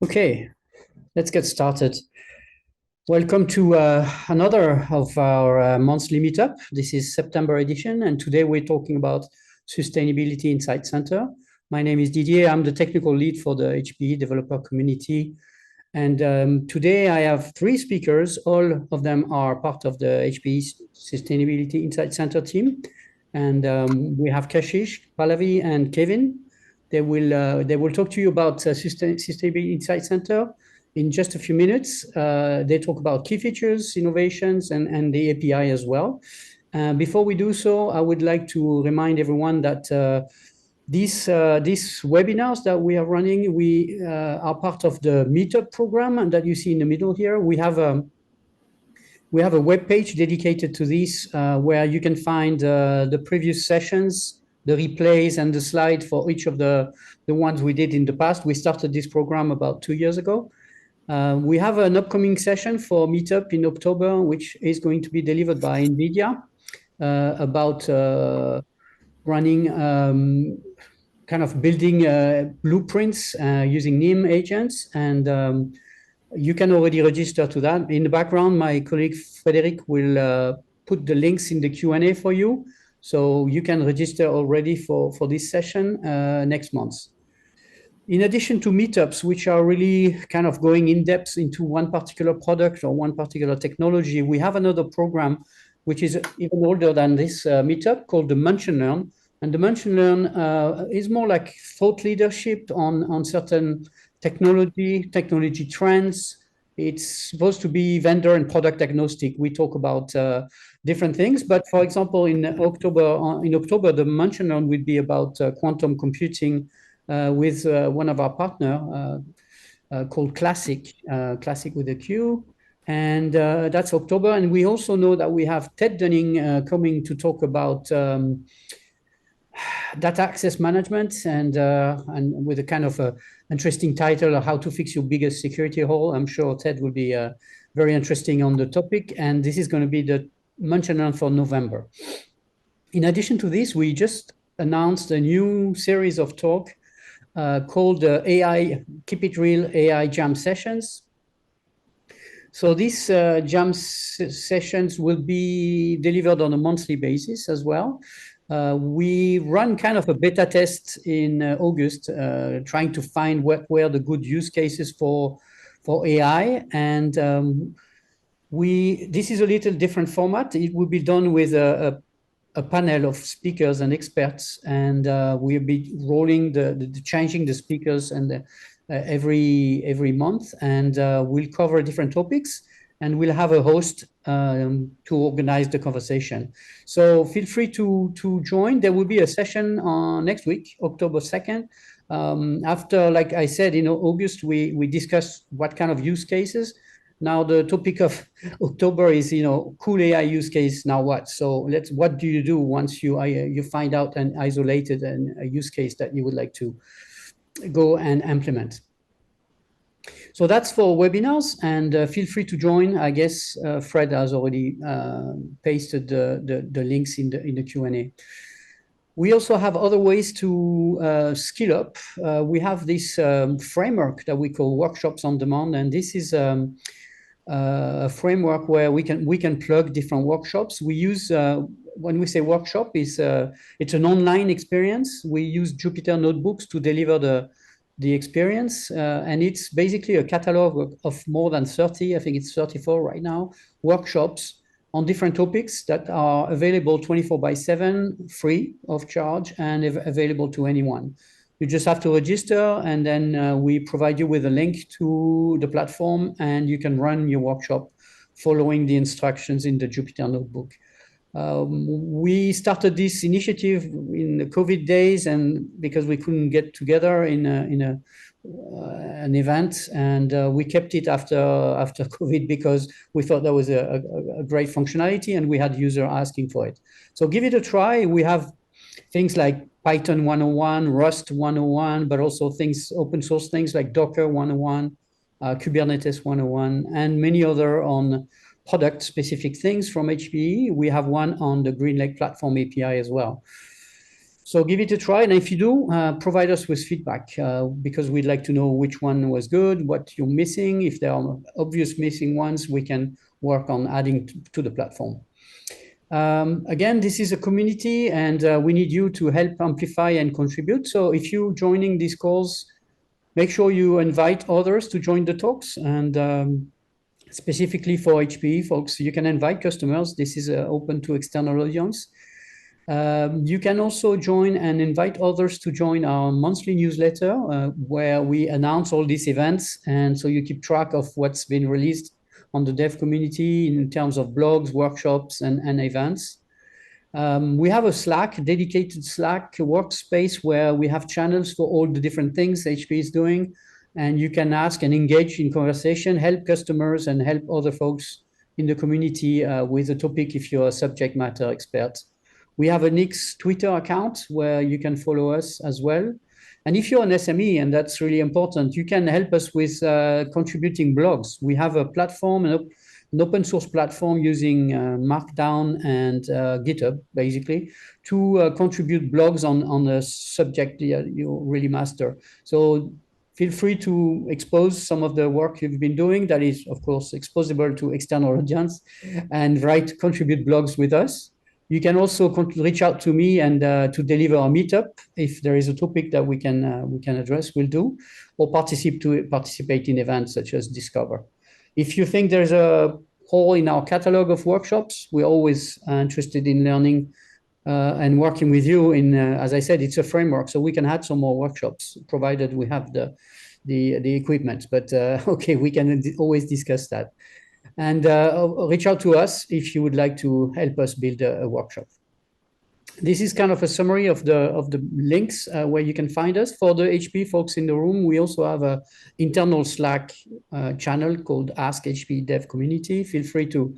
Okay, let's get started. Welcome to another of our monthly meetup. This is September edition, and today we're talking about Sustainability Insight Center. My name is Didier. I'm the technical lead for the HPE developer community. And today I have three speakers. All of them are part of the HPE Sustainability Insight Center team. And we have Kashish, Pallavi, and Kevin. They will talk to you about Sustainability Insight Center in just a few minutes. They talk about key features, innovations, and the API as well. Before we do so, I would like to remind everyone that these webinars that we are running, we are part of the Meetup program, and that you see in the middle here. We have a web page dedicated to this where you can find the previous sessions, the replays, and the slide for each of the ones we did in the past. We started this program about 2 years ago. We have an upcoming session for Meetup in October, which is going to be delivered by NVIDIA about running kind of building blueprints using NIM agents. And you can already register to that. In the background, my colleague Frederic will put the links in the Q&A for you. So you can register already for this session next month. In addition to meetups, which are really kind of going in depth into one particular product or one particular technology, we have another program which is even older than this meetup called the Munch and Learn. And the Munch and Learn is more like thought leadership on certain technology trends. It's supposed to be vendor and product agnostic. We talk about different things, but for example, in October, the Munch and Learn will be about quantum computing with one of our partner called Classic with a Q. And that's October. And we also know that we have Ted Dunning coming to talk about data access management and with a kind of a interesting title, How to Fix Your Biggest Security Hole. I'm sure Ted will be very interesting on the topic. And this is going to be the Munch and Learn for November. In addition to this, we just announced a new series of talk called AI, Keep It Real AI Jam Sessions. So these jam sessions will be delivered on a monthly basis as well. We run kind of a beta test in August, trying to find what were the good use cases for AI. And this is a little different format. It will be done with a panel of speakers and experts, and we'll be rolling changing the speakers and every month, and we'll cover different topics, and we'll have a host to organize the conversation. So feel free to join. There will be a session next week, October 2nd. After, like I said, in August, we discussed what kind of use cases. Now the topic of October is, cool AI use case. Now what? So what do you do once you find out and isolated a use case that you would like to go and implement? So that's for webinars, and feel free to join. I guess Fred has already pasted the links in the Q&A. We also have other ways to skill up. We have this framework that we call Workshops on Demand, and this is a framework where we can plug different workshops. We use when we say workshop, it's an online experience. We use Jupyter notebooks to deliver the experience, and it's basically a catalog of more than 30, I think it's 34 right now, workshops on different topics that are available 24/7, free of charge, and available to anyone. You just have to register, and then we provide you with a link to the platform, and you can run your workshop following the instructions in the Jupyter notebook. We started this initiative in the COVID days, and because we couldn't get together in an event, and we kept it after COVID because we thought that was a great functionality, and we had users asking for it. So give it a try. We have things like Python 101, Rust 101, but also open source things like Docker 101, Kubernetes 101, and many other on product-specific things from HPE. We have one on the GreenLake Platform API as well. So give it a try. And if you do, provide us with feedback because we'd like to know which one was good, what you're missing. If there are obvious missing ones, we can work on adding to the platform. Again, this is a community and we need you to help amplify and contribute. So if you're joining these calls, make sure you invite others to join the talks. And specifically for HPE folks, you can invite customers. This is open to external audience. You can also join and invite others to join our monthly newsletter where we announce all these events. And so you keep track of what's been released on the dev community in terms of blogs, workshops, and events. We have a Slack, dedicated Slack workspace where we have channels for all the different things HP is doing. And you can ask and engage in conversation, help customers and help other folks in the community with a topic if you're a subject matter expert. We have a Nix Twitter account where you can follow us as well. And if you're an SME, and that's really important, you can help us with contributing blogs. We have a platform, an open source platform using Markdown and GitHub, basically, to contribute blogs on a subject you really master. So feel free to expose some of the work you've been doing that is, of course, exposable to external audience and contribute blogs with us. You can also reach out to me and to deliver a meetup. If there is a topic that we can address, we'll do, or participate in events such as Discover. If you think there's a hole in our catalog of workshops, we're always interested in learning and working with you. As I said, it's a framework, so we can add some more workshops provided we have the equipment. But okay, we can always discuss that. And reach out to us if you would like to help us build a workshop. This is kind of a summary of the links where you can find us. For the HP folks in the room, we also have an internal Slack channel called Ask HP Dev Community. Feel free to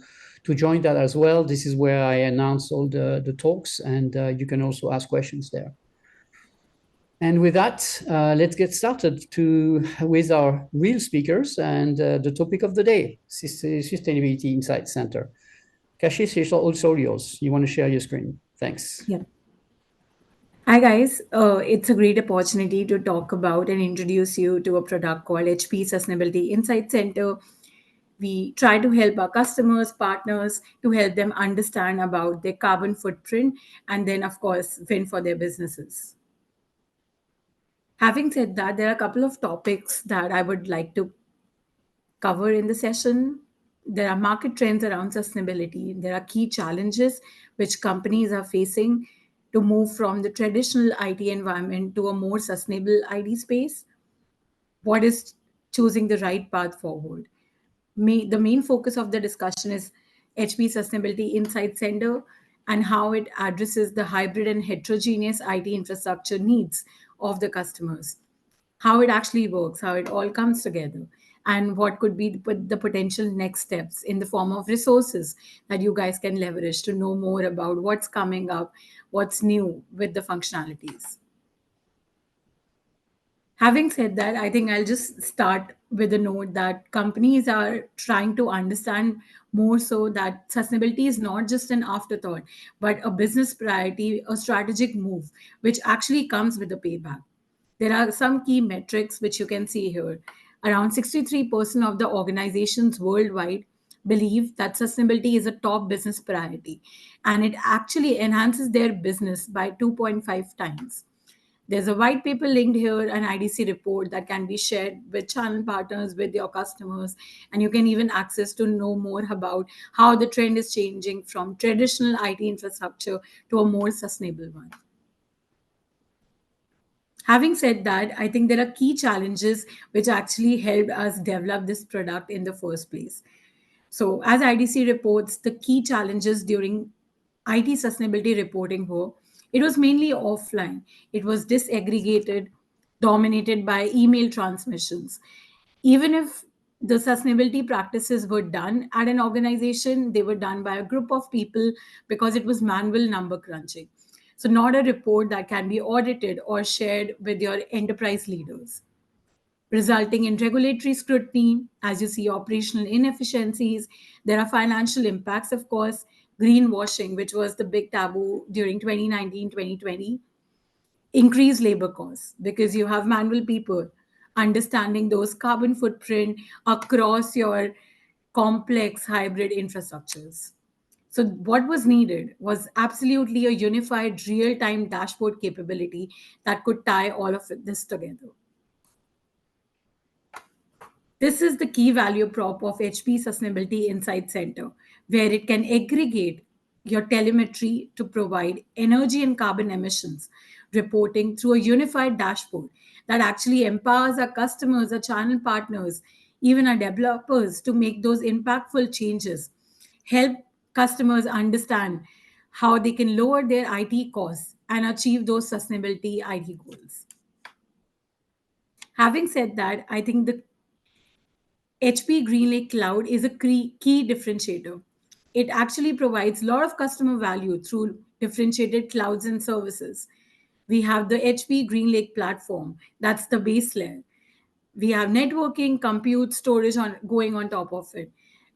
join that as well. This is where I announce all the talks, and you can also ask questions there. And with that, let's get started with our real speakers and the topic of the day, Sustainability Insight Center. Kashis, it's also yours. You want to share your screen? Thanks. Yeah. Hi guys, it's a great opportunity to talk about and introduce you to a product called HPE Sustainability Insight Center. We try to help our customers, partners to help them understand about their carbon footprint and then of course win for their businesses. Having said that, there are a couple of topics that I would like to cover in the session. There are market trends around sustainability. There are key challenges which companies are facing to move from the traditional IT environment to a more sustainable IT space. What is choosing the right path forward? The main focus of the discussion is HP Sustainability Insight Center and how it addresses the hybrid and heterogeneous IT infrastructure needs of the customers, how it actually works, how it all comes together, and what could be the potential next steps in the form of resources that you guys can leverage to know more about what's coming up, what's new with the functionalities. Having said that, I think I'll just start with a note that companies are trying to understand more so that sustainability is not just an afterthought, but a business priority, a strategic move, which actually comes with a payback. There are some key metrics which you can see here. Around 63% of the organizations worldwide believe that sustainability is a top business priority, and it actually enhances their business by 2.5 times. There's a white paper linked here, an IDC report that can be shared with channel partners, with your customers, and you can even access to know more about how the trend is changing from traditional IT infrastructure to a more sustainable one. Having said that, I think there are key challenges which actually helped us develop this product in the first place. So, as IDC reports, the key challenges during IT sustainability reporting were it was mainly offline, it was disaggregated, dominated by email transmissions. Even if the sustainability practices were done at an organization, they were done by a group of people because it was manual number crunching. So, not a report that can be audited or shared with your enterprise leaders, resulting in regulatory scrutiny, as you see, operational inefficiencies. There are financial impacts, of course, greenwashing, which was the big taboo during 2019 2020. increase labor costs because you have manual people understanding those carbon footprint across your complex hybrid infrastructures. So what was needed was absolutely a unified real-time dashboard capability that could tie all of this together. This is the key value prop of HP Sustainability Insight Center, where it can aggregate your telemetry to provide energy and carbon emissions reporting through a unified dashboard that actually empowers our customers, our channel partners, even our developers to make those impactful changes, help customers understand how they can lower their IT costs and achieve those sustainability IT goals. Having said that, I think the HP GreenLake Cloud is a key differentiator. It actually provides a lot of customer value through differentiated clouds and services. We have the HP GreenLake platform, that's the base layer. We have networking, compute, storage on going on top of it,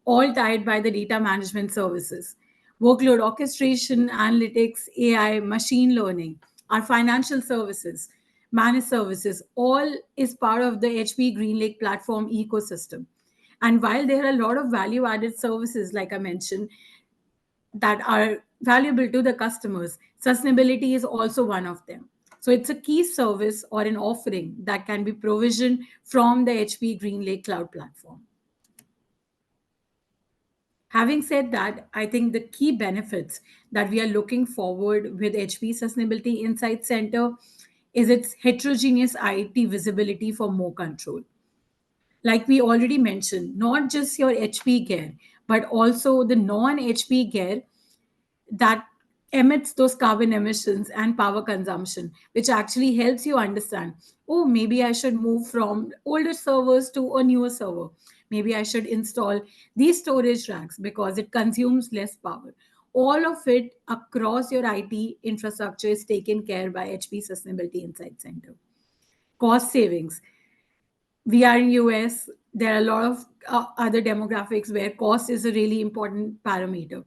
all tied by the data management services. Workload orchestration, analytics, AI, machine learning, our financial services, managed services, all is part of the HP GreenLake platform ecosystem. And while there are a lot of value added services, like I mentioned, that are valuable to the customers, sustainability is also one of them. So it's a key service or an offering that can be provisioned from the HP GreenLake Cloud platform. Having said that, I think the key benefits that we are looking forward with HP Sustainability Insight Center is its heterogeneous IT visibility for more control. Like we already mentioned, not just your HP gear, but also the non HP gear that emits those carbon emissions and power consumption, which actually helps you understand, oh, maybe I should move from older servers to a newer server. Maybe I should install these storage racks because it consumes less power. All of it across your IT infrastructure is taken care by HP Sustainability Insight Center. Cost savings. We are in US. There are a lot of other demographics where cost is a really important parameter.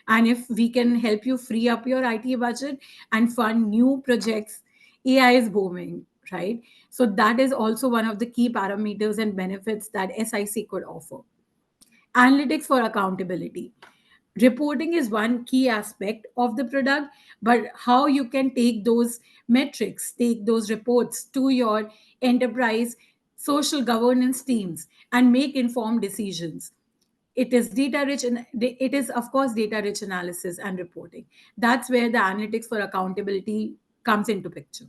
And if we can help you free up your IT budget and fund new projects, AI is booming, right? So that is also one of the key parameters and benefits that SIC could offer. Analytics for accountability. Reporting is one key aspect of the product, but how you can take those metrics, take those reports to your enterprise social governance teams and make informed decisions. It is data rich, and it is of course data rich analysis and reporting. That's where the analytics for accountability comes into picture.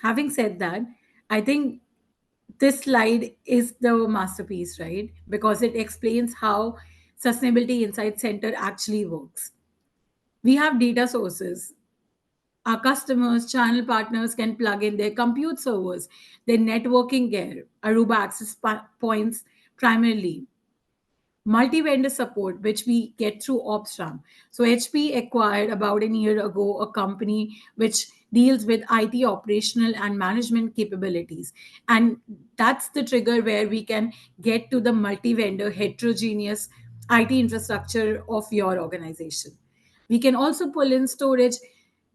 Having said that, I think this slide is the masterpiece, right? Because it explains how Sustainability Insight Center actually works. We have data sources. Our customers, channel partners can plug in their compute servers, their networking gear, Aruba access points primarily, multi-vendor support, which we get through OpsRAM. So HP acquired about a year ago a company which deals with IT operational and management capabilities. And that's the trigger where we can get to the multi-vendor heterogeneous IT infrastructure of your organization. We can also pull in storage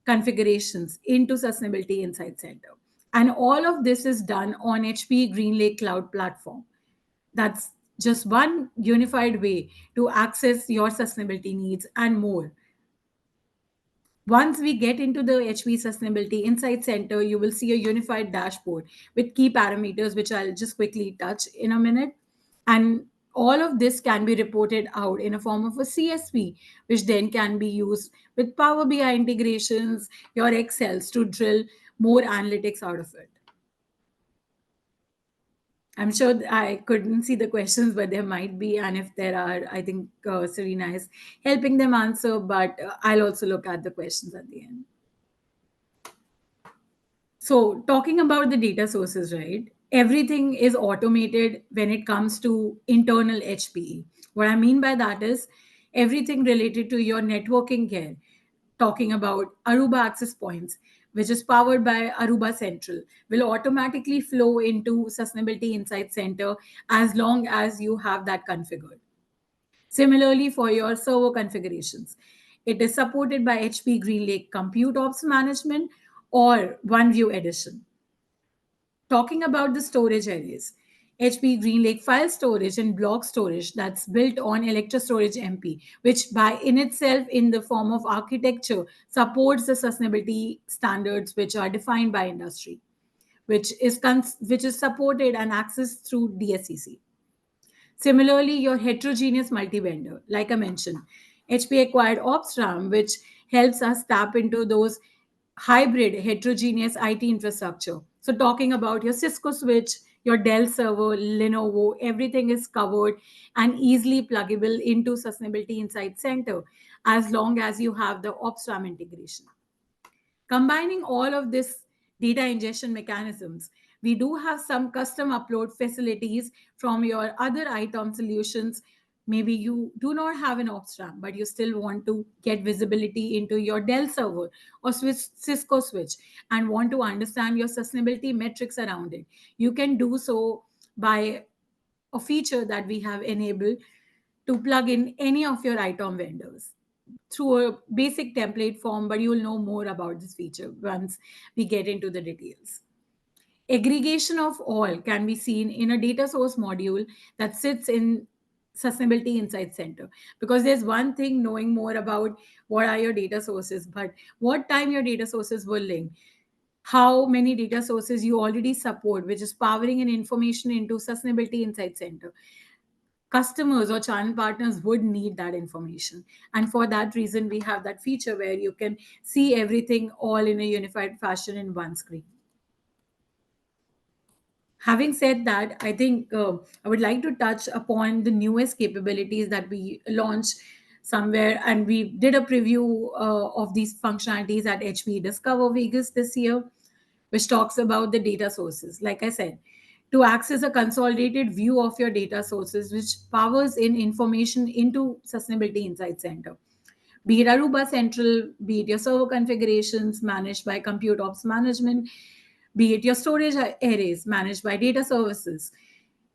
configurations into Sustainability Insight Center. And all of this is done on HP GreenLake Cloud platform. That's just one unified way to access your sustainability needs and more. Once we get into the HP Sustainability Insight Center, you will see a unified dashboard with key parameters, which I'll just quickly touch in a minute. And all of this can be reported out in a form of a CSV, which then can be used with Power BI integrations, your Excels to drill more analytics out of it. I'm sure I couldn't see the questions, but there might be. And if there are, I think Serena is helping them answer, but I'll also look at the questions at the end. So, talking about the data sources, right? Everything is automated when it comes to internal HPE. What I mean by that is everything related to your networking gear, talking about Aruba access points, which is powered by Aruba Central, will automatically flow into Sustainability Insight Center as long as you have that configured. Similarly, for your server configurations, It is supported by HP GreenLake Compute Ops Management or OneView Edition. Talking about the storage areas, HP GreenLake file storage and block storage that's built on Electro Storage MP, which by in itself in the form of architecture supports the sustainability standards which are defined by industry, which is supported and accessed through DSCC. Similarly, your heterogeneous multi-vendor, like I mentioned, HP acquired OpsRAM, which helps us tap into those hybrid heterogeneous IT infrastructure. So talking about your Cisco switch, your Dell server, Lenovo, everything is covered and easily pluggable into Sustainability Insight Center as long as you have the OpsRAM integration. Combining all of this data ingestion mechanisms, we do have some custom upload facilities from your other ITOM solutions. Maybe you do not have an OpsRAM, but you still want to get visibility into your Dell server or Cisco switch and want to understand your sustainability metrics around it. You can do so by a feature that we have enabled to plug in any of your ITOM vendors through a basic template form, but you will know more about this feature once we get into the details. Aggregation of all can be seen in a data source module that sits in Sustainability Insight Center. Because there's one thing knowing more about what are your data sources, but what time your data sources were linked, how many data sources you already support, which is powering an information into Sustainability Insight Center. Customers or channel partners would need that information, and for that reason we have that feature where you can see everything all in a unified fashion in one screen. Having said that, I think I would like to touch upon the newest capabilities that we launched somewhere, and we did a preview of these functionalities at HPE Discover Vegas this year, which talks about the data sources. Like I said, to access a consolidated view of your data sources, which powers in information into Sustainability Insight Center. Be it Aruba Central, be it your server configurations managed by Compute Ops Management, be it your storage arrays managed by data services,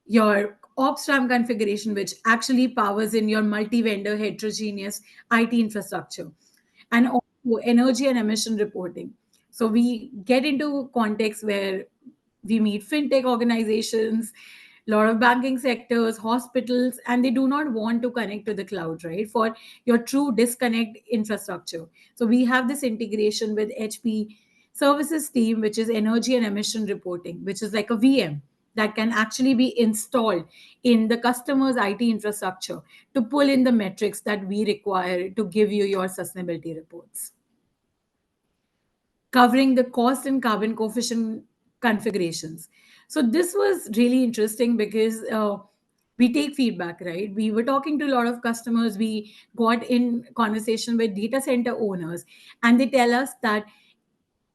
your OpsRAM configuration, which actually powers in your multi-vendor heterogeneous IT infrastructure, and also energy and emission reporting. So we get into context where we meet fintech organizations, a lot of banking sectors, hospitals, and they do not want to connect to the cloud, right? For your true disconnect infrastructure. So we have this integration with HP services team, which is energy and emission reporting, which is like a VM that can actually be installed in the customer's IT infrastructure to pull in the metrics that we require to give you your sustainability reports. Covering the cost and carbon coefficient configurations. So this was really interesting because we take feedback, right? We were talking to a lot of customers. We got in conversation with data center owners, and they tell us that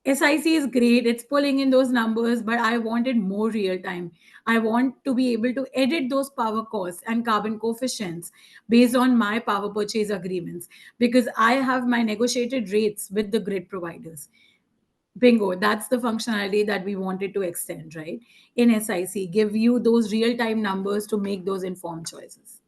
SIC is great. It's pulling in those numbers, but I wanted more real time. I want to be able to edit those power costs and carbon coefficients based on my power purchase agreements because I have my negotiated rates with the grid providers. Bingo, that's the functionality that we wanted to extend, right? In SIC, give you those real time numbers to make those informed choices.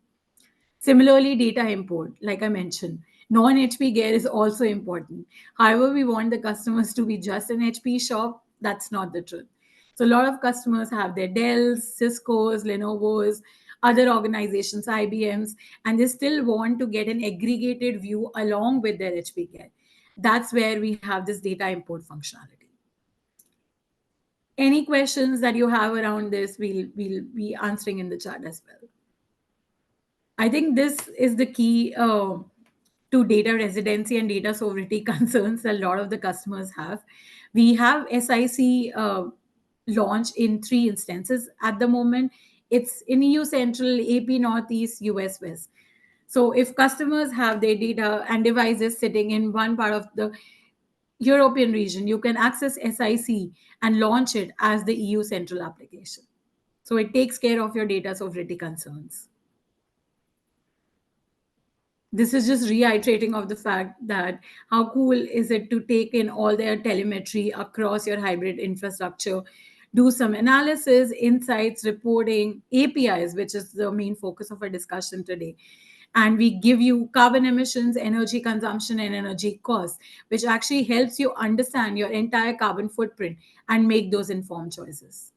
Similarly, data import, like I mentioned, non-HP gear is also important. However, we want the customers to be just an HP shop. That's not the truth. So a lot of customers have their Dells, Cisco's, Lenovo's, other organizations, IBM's, and they still want to get an aggregated view along with their HP gear. That's where we have this data import functionality. Any questions that you have around this, we'll be answering in the chat as well. I think this is the key to data residency and data sovereignty concerns that a lot of the customers have. We have SIC launch in 3 instances at the moment. It's in EU Central, AP Northeast, US West. So if customers have their data and devices sitting in one part of the European region, you can access SIC and launch it as the EU Central application. So it takes care of your data sovereignty concerns. This is just reiterating of the fact that how cool is it to take in all their telemetry across your hybrid infrastructure, do some analysis, insights, reporting, APIs, which is the main focus of our discussion today, And we give you carbon emissions, energy consumption, and energy costs, which actually helps you understand your entire carbon footprint and make those informed choices.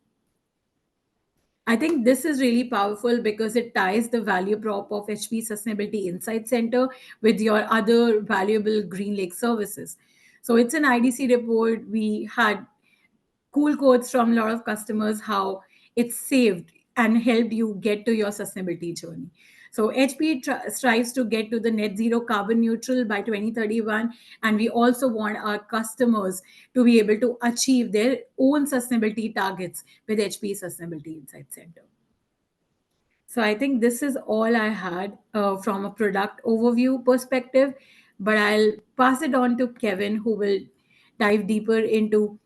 I think this is really powerful because it ties the value prop of HP Sustainability Insight Center with your other valuable Green Lake services. So it's an IDC report. We had cool quotes from a lot of customers how it saved and helped you get to your sustainability journey. So HPE strives to get to the net zero carbon neutral by 2031, and we also want our customers to be able to achieve their own sustainability targets with HPE Sustainability Insight Center. So I think this is all I had from a product overview perspective, but I'll pass it on to Kevin, who will dive deeper into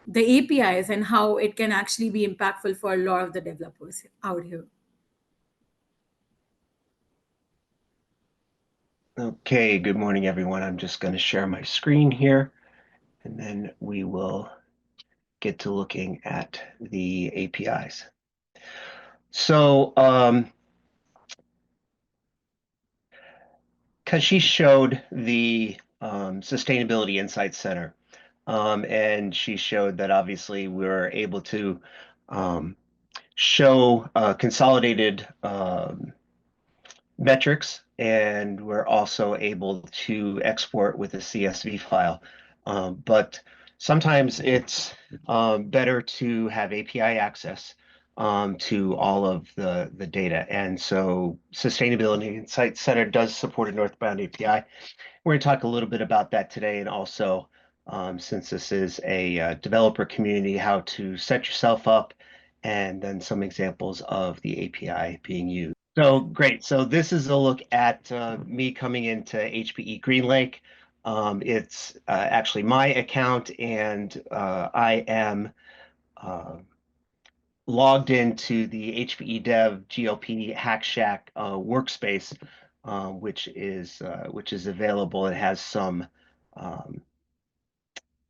the APIs and how it can actually be impactful for a lot of the developers out here. Okay, good morning, everyone. I'm just going to share my screen here, and then we will get to looking at the APIs. So, Kashish showed the Sustainability Insight Center, and she showed that obviously we're able to show consolidated metrics, and we're also able to export with a CSV file. But sometimes it's better to have API access to all of the data. And so Sustainability Insight Center does support a northbound API. We're going to talk a little bit about that today, and also, since this is a developer community, how to set yourself up, and then some examples of the API being used. So great. So this is a look at me coming into HPE GreenLake. It's actually my account, and I am logged into the HPE Dev GLP Hack Shack workspace, which is available. It has some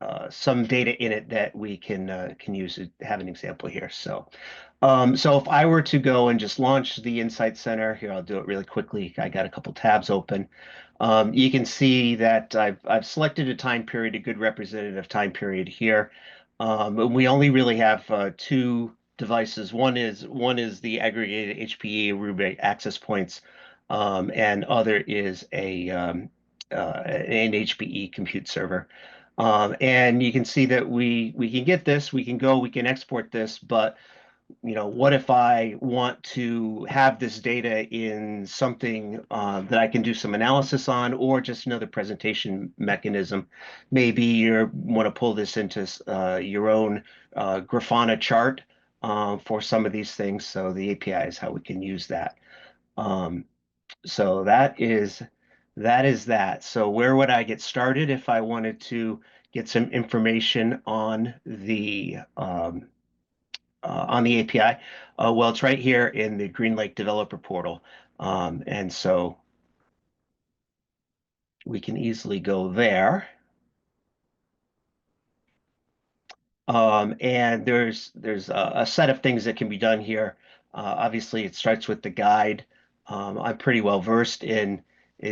data in it that we can use to have an example here. So if I were to go and just launch the Insight Center here, I'll do it really quickly. I got a couple tabs open. You can see that I've selected a time period, a good representative time period here. We only really have two devices. One is the aggregated HPE Aruba access points, and other is an HPE compute server. And you can see that we can get this, we can export this, but what if I want to have this data in something that I can do some analysis on, or just another presentation mechanism? Maybe you want to pull this into your own Grafana chart for some of these things. So the API is how we can use that. So that is that. So where would I get started if I wanted to get some information on the API? Well, it's right here in the GreenLake Developer Portal, and so we can easily go there. And there's a set of things that can be done here. Obviously, it starts with the guide. I'm pretty well versed in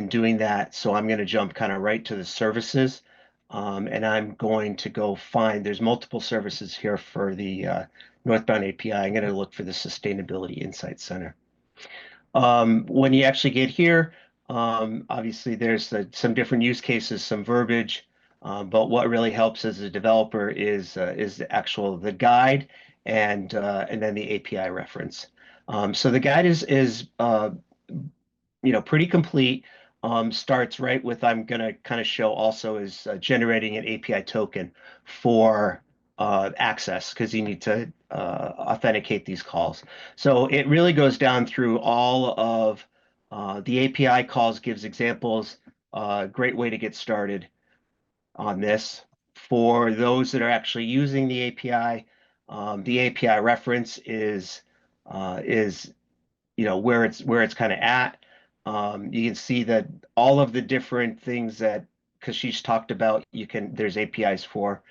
doing that, so I'm going to jump kind of right to the services, and I'm going to go find. There's multiple services here for the northbound API. I'm going to look for the Sustainability Insight Center. When you actually get here, obviously there's some different use cases, some verbiage. But what really helps as a developer is the guide and then the API reference. So the guide is pretty complete. Starts right with, I'm going to kind of show also is generating an API token for access, because you need to authenticate these calls. So it really goes down through all of the API calls, gives examples. Great way to get started on this. For those that are actually using the API reference is where it's kind of at. You can see that all of the different things that Kashish talked about, there's APIs for.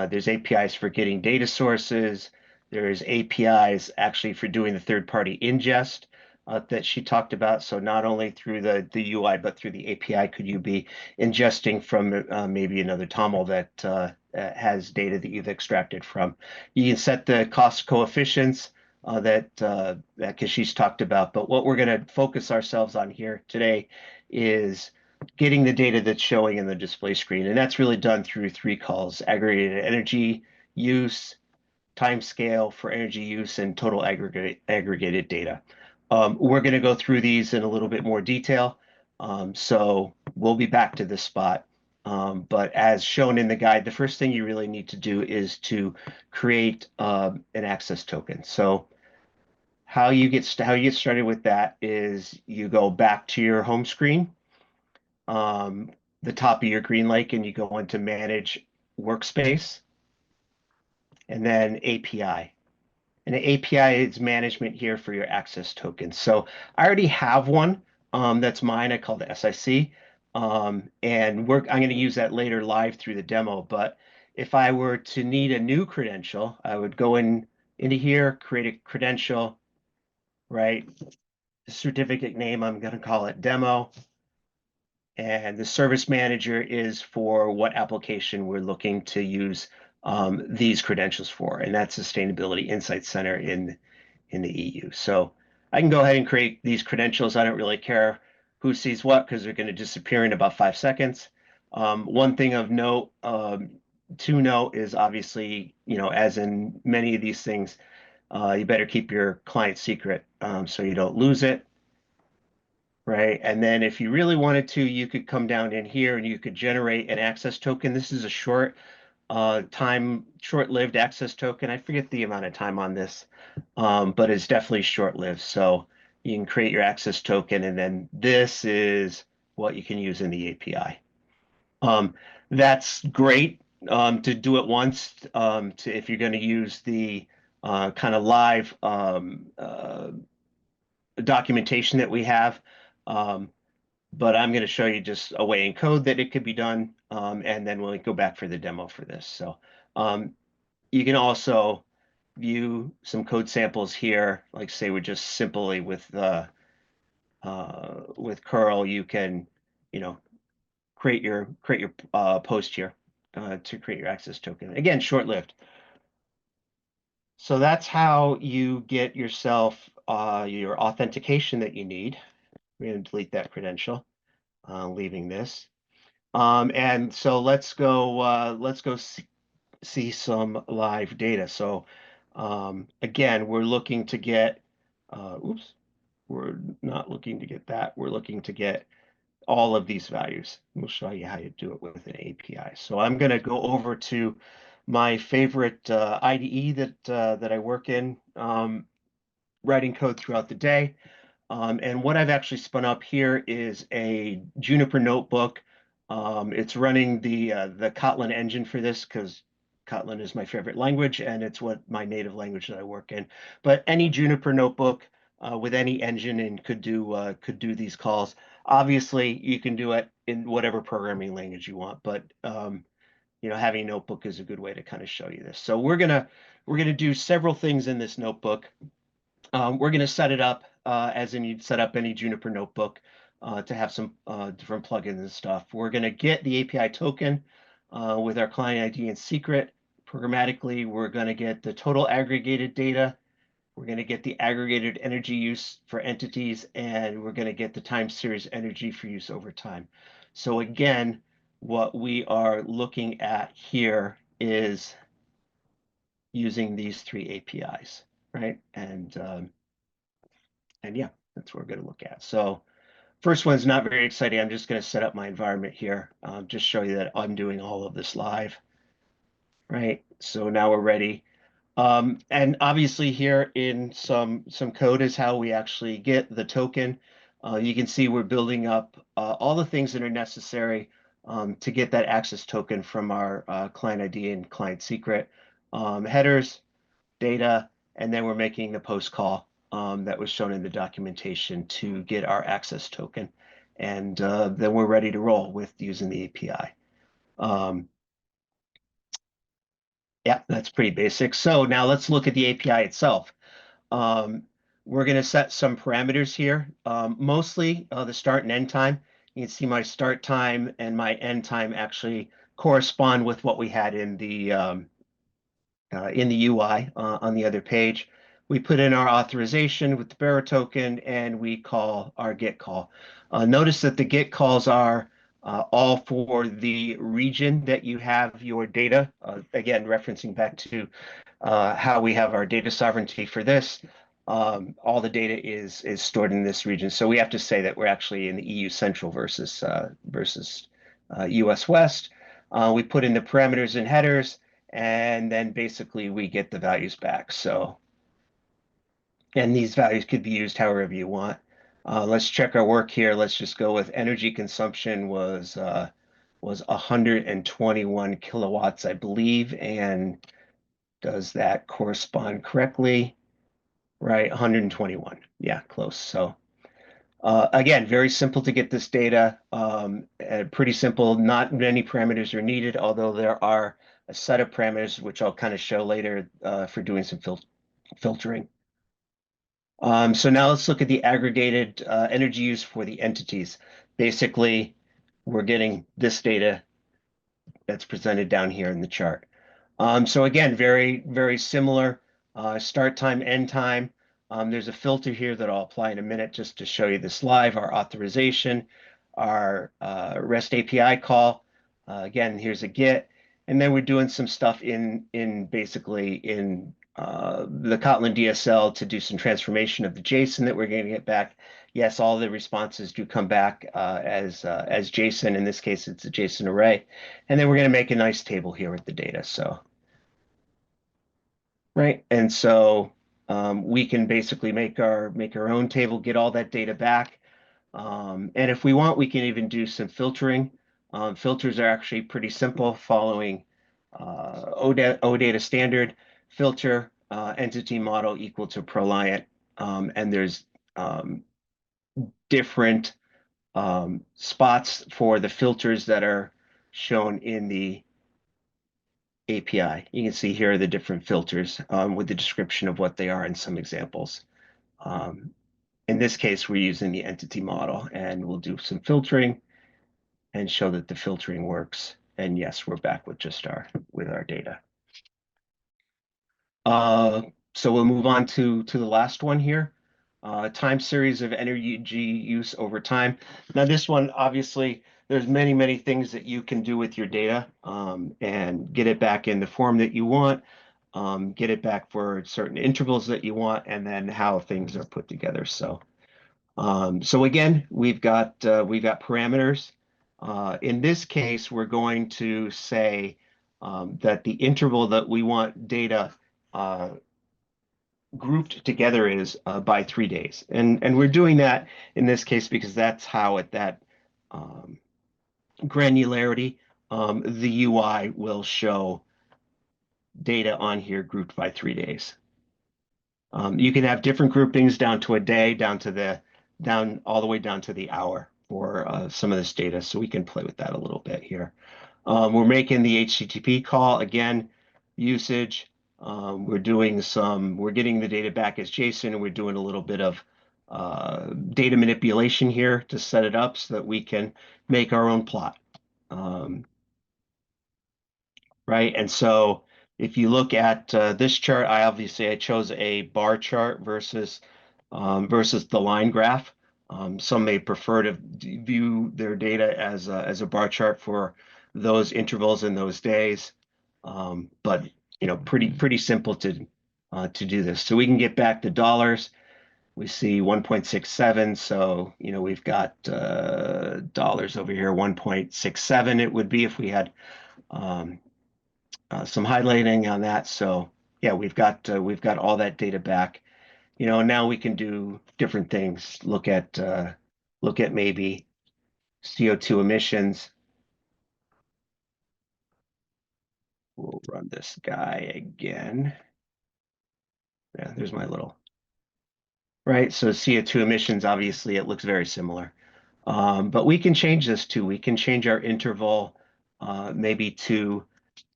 There's APIs for getting data sources. There's APIs actually for doing the third-party ingest. that she talked about. So not only through the UI, but through the API, could you be ingesting from maybe another TOML that has data that you've extracted from. You can set the cost coefficients that Kashish talked about. But what we're going to focus ourselves on here today is getting the data that's showing in the display screen. And that's really done through 3 calls: aggregated energy use, time scale for energy use, and total aggregated data. We're going to go through these in a little bit more detail. So we'll be back to this spot. But as shown in the guide, the first thing you really need to do is to create an access token. So how you get started with that is you go back to your home screen, the top of your green lake, and you go into Manage Workspace, and then API. And the API is management here for your access tokens. So I already have one that's mine. I call it SIC. And I'm going to use that later live through the demo. But if I were to need a new credential, I would go into here, create a credential, right? The certificate name, I'm going to call it demo. And the service manager is for what application we're looking to use these credentials for, and that's Sustainability Insight Center in the EU. So I can go ahead and create these credentials. I don't really care who sees what, because they're going to disappear in about 5 seconds. One thing of note, to note, is obviously, as in many of these things, you better keep your client secret so you don't lose it. Right. And then if you really wanted to, you could come down in here and you could generate an access token. This is a short-lived access token. I forget the amount of time on this, but it's definitely short-lived. So you can create your access token, and then this is what you can use in the API. That's great to do it once if you're going to use the kind of live documentation that we have. But I'm going to show you just a way in code that it could be done, and then we'll go back for the demo for this. So you can also view some code samples here, like say we're just simply with curl, you can create your post here to create your access token. Again, short-lived. So that's how you get yourself your authentication that you need. We're going to delete that credential, leaving this. And so let's go see some live data. So again, we're looking to get, we're not looking to get that. We're looking to get all of these values. We'll show you how you do it with an API. So I'm going to go over to my favorite IDE that I work in, writing code throughout the day. And what I've actually spun up here is a Juniper notebook. It's running the Kotlin engine for this, because Kotlin is my favorite language, and it's my native language that I work in. But any Juniper notebook with any engine and could do these calls. Obviously, you can do it in whatever programming language you want, but having a notebook is a good way to kind of show you this. So we're gonna do several things in this notebook. We're going to set it up as in you'd set up any Juniper notebook to have some different plugins and stuff. We're going to get the API token with our client ID and secret. Programmatically, we're going to get the total aggregated data. We're going to get the aggregated energy use for entities, and we're going to get the time series energy for use over time. So again, what we are looking at here is using these 3 APIs, right? And yeah, that's what we're going to look at. So first one's not very exciting. I'm just going to set up my environment here, just show you that I'm doing all of this live, right? So now we're ready. And obviously here in some code is how we actually get the token. You can see we're building up all the things that are necessary to get that access token from our client ID and client secret, headers, data, and then we're making the post call that was shown in the documentation to get our access token. And then we're ready to roll with using the API. Yeah, that's pretty basic. So now let's look at the API itself. we're going to set some parameters here, mostly the start and end time. You can see my start time and my end time actually correspond with what we had in the UI on the other page. We put in our authorization with the bearer token, and we call our GET call. Notice that the GET calls are all for the region that you have your data. Again, referencing back to how we have our data sovereignty for this. All the data is stored in this region. So we have to say that we're actually in the EU Central versus US West. We put in the parameters and headers, and then basically we get the values back. So, and these values could be used however you want. Let's check our work here. Let's just go with energy consumption was 121 kilowatts, I believe. And does that correspond correctly? Right, 121. Yeah, close. So again, very simple to get this data. Pretty simple. Not many parameters are needed, although there are a set of parameters which I'll kind of show later for doing some filtering. So now let's look at the aggregated energy use for the entities. Basically, we're getting this data that's presented down here in the chart. So again, very, very similar start time, end time. There's a filter here that I'll apply in a minute just to show you this live, our authorization, our REST API call. Again, here's a GET. And then we're doing some stuff in basically in the Kotlin DSL to do some transformation of the JSON that we're going to get back. Yes, all the responses do come back as JSON. In this case, it's a JSON array. And then we're going to make a nice table here with the data. So, right. And so we can basically make our own table, get all that data back. And if we want, we can even do some filtering. Filters are actually pretty simple, following OData standard filter entity model equal to Proliant. And there's different spots for the filters that are shown in the API. You can see here are the different filters with the description of what they are and some examples. In this case, we're using the entity model, and we'll do some filtering and show that the filtering works. And yes, we're back with just our data. So we'll move on to the last one here. Time series of energy use over time. Now this one, obviously, there's many things that you can do with your data and get it back in the form that you want, get it back for certain intervals that you want, and then how things are put together. So again, we've got parameters. In this case, we're going to say that the interval that we want data grouped together is by 3 days. And we're doing that in this case because that's how at that granularity, the UI will show data on here grouped by 3 days. You can have different groupings down to a day, all the way down to the hour for some of this data. So we can play with that a little bit here. We're making the HTTP call again, usage. We're getting the data back as JSON, and we're doing a little bit of data manipulation here to set it up so that we can make our own plot. Right, and so if you look at this chart, I chose a bar chart versus the line graph. Some may prefer to view their data as a bar chart for those intervals in those days, but pretty simple to do this. So we can get back the dollars. We see 1.67, so we've got dollars over here. 1.67 it would be if we had some highlighting on that. So yeah, we've got all that data back. Now we can do different things. Look at maybe CO2 emissions. We'll run this guy again. Yeah, there's my little, right? So CO2 emissions, obviously it looks very similar. But we can change this too. We can change our interval maybe to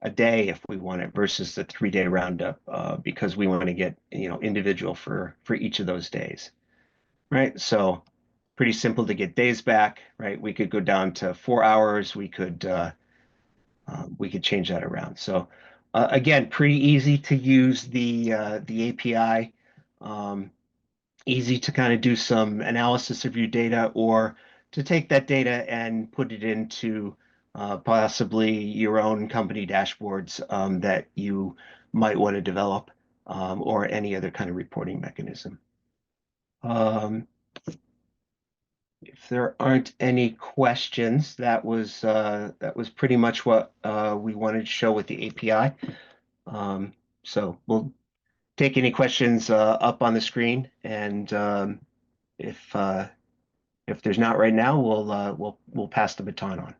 a day if we want it versus the 3-day roundup, because we want to get, individual for each of those days, right? So pretty simple to get days back, right? We could go down to 4 hours. We could change that around. So again, pretty easy to use the API. Easy to kind of do some analysis of your data, or to take that data and put it into possibly your own company dashboards that you might want to develop, or any other kind of reporting mechanism. If there aren't any questions, that was pretty much what we wanted to show with the API. So we'll take any questions up on the screen, and if there's not right now, we'll pass the baton on.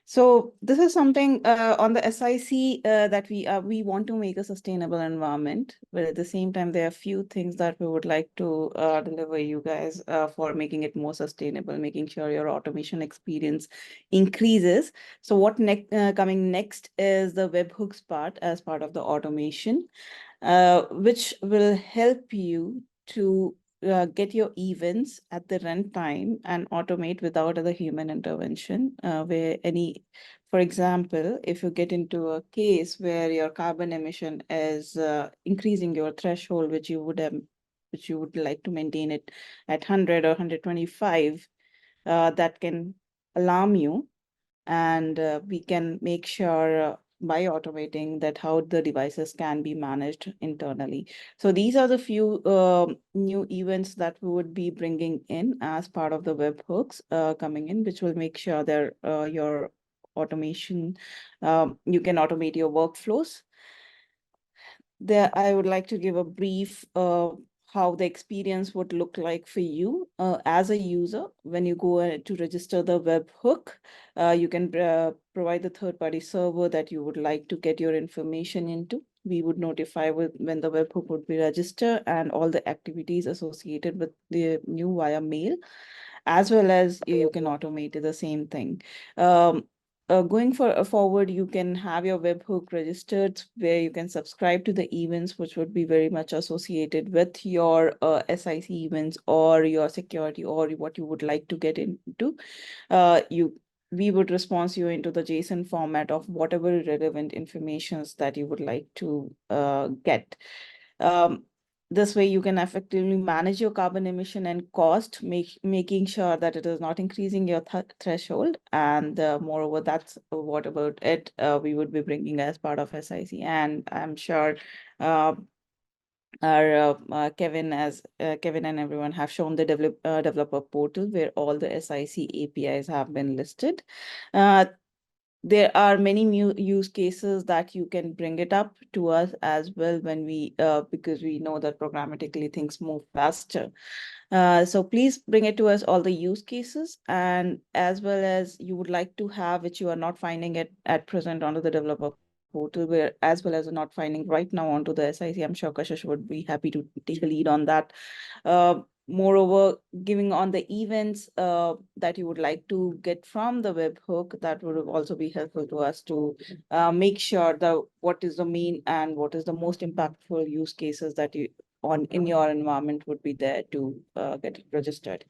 So this is something on the SIC that we want to make a sustainable environment, but at the same time, there are a few things that we would like to deliver you guys for making it more sustainable, making sure your automation experience increases. So what coming next is the webhooks part as part of the automation, which will help you to get your events at the runtime and automate without other human intervention, for example, if you get into a case where your carbon emission is increasing your threshold, which you would like to maintain it at 100 or 125, that can alarm you, and we can make sure by automating that how the devices can be managed internally. So these are the few new events that we would be bringing in as part of the webhooks coming in, which will make sure that your automation, you can automate your workflows. There, I would like to give a brief how the experience would look like for you as a user. When you go to register the webhook, you can provide the third-party server that you would like to get your information into. We would notify when the webhook would be registered and all the activities associated with the new via mail, as well as you can automate the same thing. Going forward, you can have your webhook registered where you can subscribe to the events, which would be very much associated with your SIC events or your security or what you would like to get into. We would respond you into the JSON format of whatever relevant informations that you would like to get. This way you can effectively manage your carbon emission and cost, making sure that it is not increasing your threshold. And moreover, that's what about it we would be bringing as part of SIC. And I'm sure our Kevin and everyone have shown the developer portal where all the SIC APIs have been listed. There are many new use cases that you can bring it up to us as well when because we know that programmatically things move faster. So please bring it to us, all the use cases, and as well as you would like to have, which you are not finding it at present onto the developer portal, where as well as not finding right now onto the SIC. I'm sure Kashish would be happy to take a lead on that. Moreover, giving on the events that you would like to get from the webhook, that would also be helpful to us to make sure that what is the main and what is the most impactful use cases that you in your environment would be there to get it registered.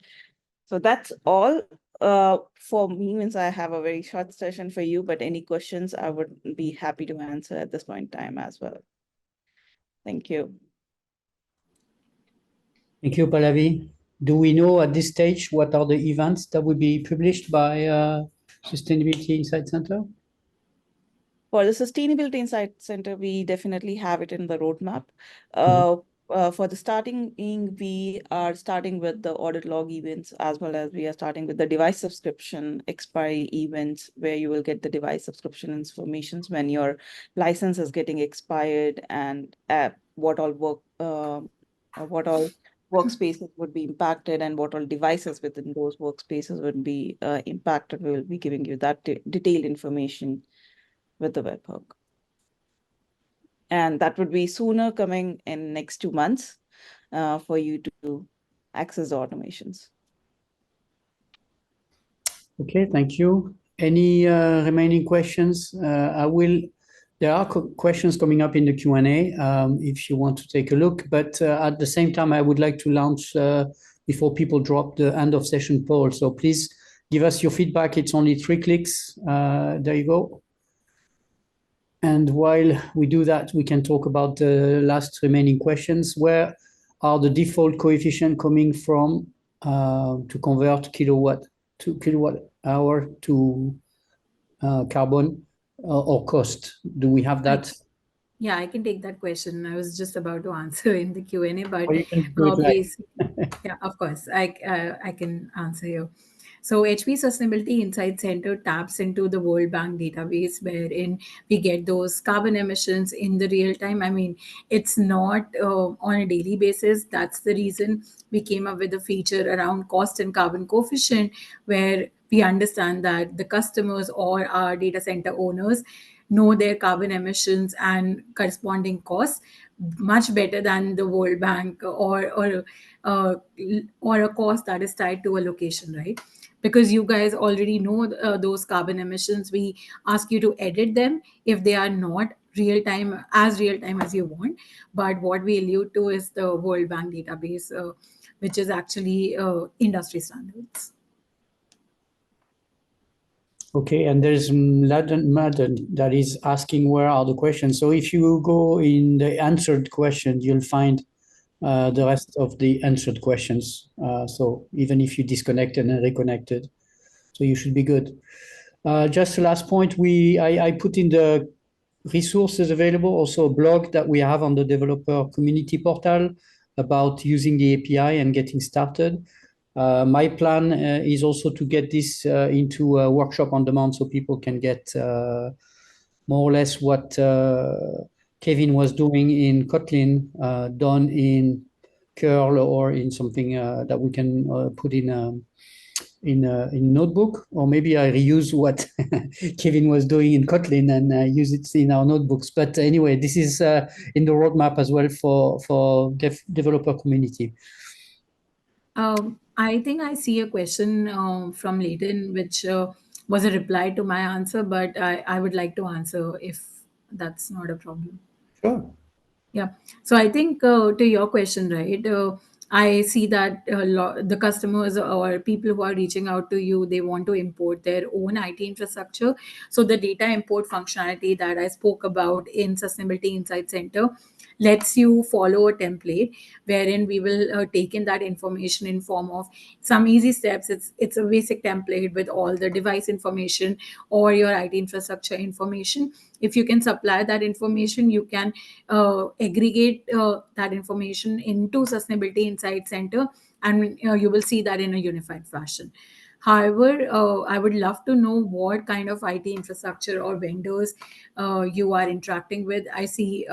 So that's all for me. Means I have a very short session for you, but any questions I would be happy to answer at this point in time as well. Thank you. Thank you, Pallavi. Do we know at this stage what are the events that will be published by Sustainability Insight Center? For the Sustainability Insight Center, we definitely have it in the roadmap. For the starting, we are starting with the audit log events, as well as we are starting with the device subscription expiry events, where you will get the device subscription informations when your license is getting expired and what all workspaces would be impacted and what all devices within those workspaces would be impacted. We will be giving you that detailed information with the webhook. And that would be sooner coming in next 2 months for you to access the automations. Okay, thank you. Any remaining questions? I will There are questions coming up in the Q&A if you want to take a look. But at the same time, I would like to launch, before people drop, the end of session poll. So please give us your feedback. It's only 3 clicks. There you go. And while we do that, we can talk about the last remaining questions. Where are the default coefficient coming from to convert kilowatt hour to carbon or cost? Do we have that? Yeah, I can take that question. I was just about to answer in the Q&A, but Or you can do it live. yeah, of course, I can answer you. So HPE Sustainability Insight Center taps into the World Bank database wherein we get those carbon emissions in the real time. I mean, it's not on a daily basis. That's the reason we came up with a feature around cost and carbon coefficient, where we understand that the customers or our data center owners know their carbon emissions and corresponding costs much better than the World Bank uh, or a cost that is tied to a location, right? Because you guys already know those carbon emissions. We ask you to edit them if they are not real time as you want. But what we allude to is the World Bank database, which is actually industry standards. Okay, and there's Madden that is asking where are the questions. So if you go in the answered question, you'll find the rest of the answered questions. So even if you disconnected and reconnected, so you should be good. Just the last point, I put in the resources available, also a blog that we have on the developer community portal about using the API and getting started. My plan is also to get this into a workshop on demand so people can get more or less what Kevin was doing in Kotlin done in curl or in something that we can put in notebook, or maybe I reuse what Kevin was doing in Kotlin and use it in our notebooks. But anyway, this is in the roadmap as well for developer community. I think I see a question from Leighton, which was a reply to my answer, but I would like to answer if that's not a problem. Sure. Yeah. So I think to your question, right? I see that the customers or people who are reaching out to you, they want to import their own IT infrastructure. So the data import functionality that I spoke about in Sustainability Insight Center lets you follow a template wherein we will take in that information in form of some easy steps. It's a basic template with all the device information or your IT infrastructure information. If you can supply that information, you can aggregate that information into Sustainability Insight Center, and you will see that in a unified fashion. However, I would love to know what kind of IT infrastructure or vendors you are interacting with. I see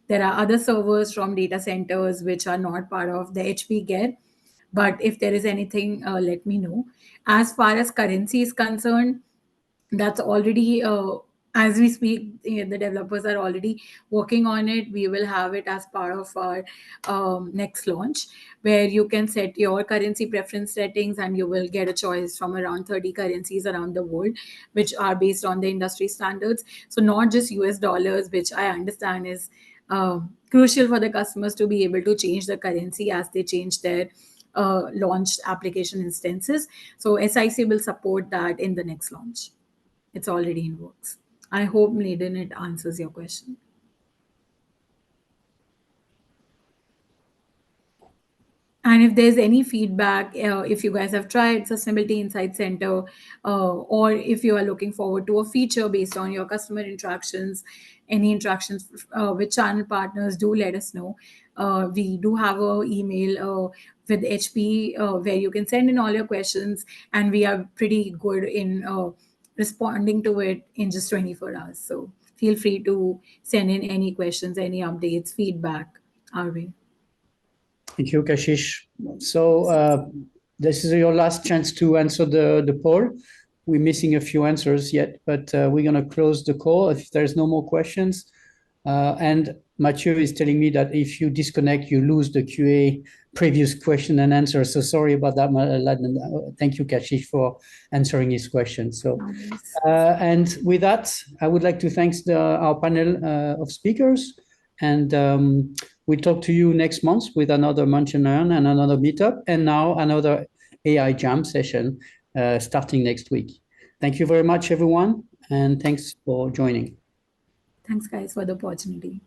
there are other servers from data centers which are not part of the HP GER. But if there is anything, let me know. As far as currency is concerned, that's already as we speak, the developers are already working on it. We will have it as part of our next launch, where you can set your currency preference settings and you will get a choice from around 30 currencies around the world, which are based on the industry standards. So not just US dollars, which I understand is crucial for the customers to be able to change the currency as they change their launched application instances. So SIC will support that in the next launch. It's already in works. I hope, Maiden, it answers your question. And if there's any feedback, if you guys have tried Sustainability Insight Center, or if you are looking forward to a feature based on your customer interactions, any interactions with channel partners, do let us know. We do have an email with HP where you can send in all your questions, and we are pretty good in responding to it in just 24 hours. So feel free to send in any questions, any updates, feedback our way. Thank you, Kashish. So this is your last chance to answer the poll. We're missing a few answers yet, but we're going to close the call. If there's no more questions, And Mathieu is telling me that if you disconnect, you lose the QA previous question and answer. So sorry about that. Thank you, Kashish, for answering his question. So, and with that, I would like to thank our panel of speakers. And we'll talk to you next month with another Munch and Learn and another meetup, and now another AI Jam session starting next week. Thank you very much, everyone, and thanks for joining. Thanks, guys, for the opportunity.